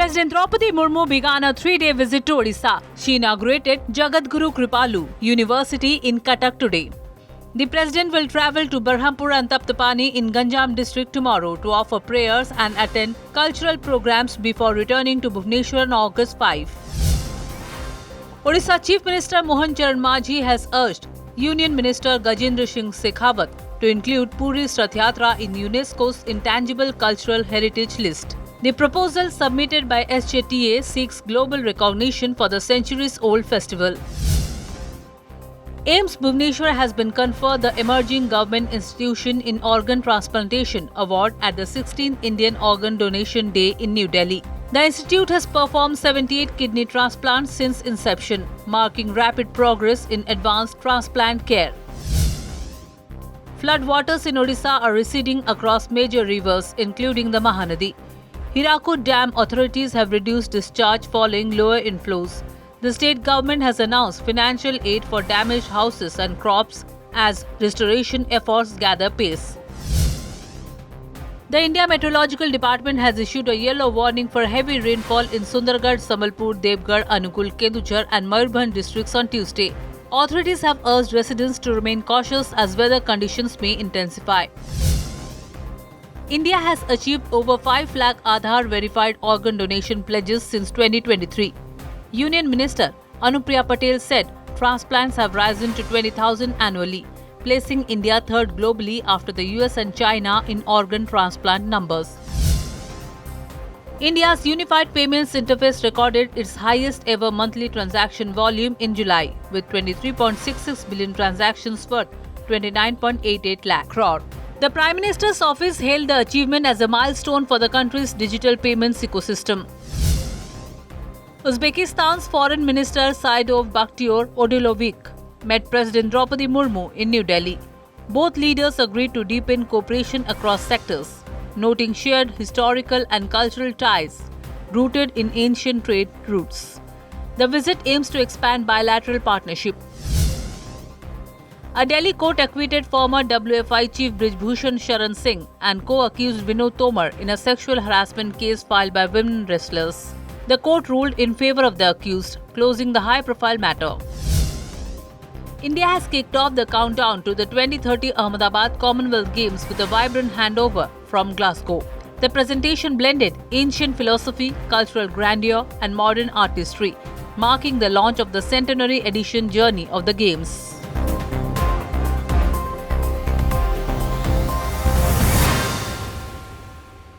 President Draupadi Murmu began a 3-day visit to Odisha. She inaugurated Jagadguru Kripalu University in Cuttack today. The President will travel to Berhampur and Taptapani in Ganjam district tomorrow to offer prayers and attend cultural programs before returning to Bhubaneswar on August 5. Odisha Chief Minister Mohan Charan Majhi has urged Union Minister Gajendra Singh Shekhawat to include Puri's Rath Yatra in UNESCO's Intangible Cultural Heritage List. The proposal submitted by SJTA seeks global recognition for the centuries-old festival. AIIMS Bhubaneswar has been conferred the Emerging Government Institution in Organ Transplantation Award at the 16th Indian Organ Donation Day in New Delhi. The institute has performed 78 kidney transplants since inception, marking rapid progress in advanced transplant care. Floodwaters in Odisha are receding across major rivers, including the Mahanadi. Hirakud Dam authorities have reduced discharge following lower inflows. The state government has announced financial aid for damaged houses and crops as restoration efforts gather pace. The India Meteorological Department has issued a yellow warning for heavy rainfall in Sundargarh, Sambalpur, Devgarh, Anukul, Kendujar and Mayurbhanj districts on Tuesday. Authorities have urged residents to remain cautious as weather conditions may intensify. India has achieved over 5 lakh Aadhaar verified organ donation pledges since 2023. Union Minister Anupriya Patel said transplants have risen to 20,000 annually, placing India third globally after the US and China in organ transplant numbers. India's Unified Payments Interface recorded its highest ever monthly transaction volume in July, with 23.66 billion transactions worth 29.88 lakh crore. The Prime Minister's office hailed the achievement as a milestone for the country's digital payments ecosystem. Uzbekistan's Foreign Minister Saidov Bakhtiyor Odilovic met President Draupadi Murmu in New Delhi. Both leaders agreed to deepen cooperation across sectors, noting shared historical and cultural ties rooted in ancient trade routes. The visit aims to expand bilateral partnership. A Delhi court acquitted former WFI chief Brij Bhushan Sharan Singh and co-accused Vinod Tomar in a sexual harassment case filed by women wrestlers. The court ruled in favor of the accused, closing the high-profile matter. India has kicked off the countdown to the 2030 Ahmedabad Commonwealth Games with a vibrant handover from Glasgow. The presentation blended ancient philosophy, cultural grandeur, and modern artistry, marking the launch of the centenary edition journey of the Games.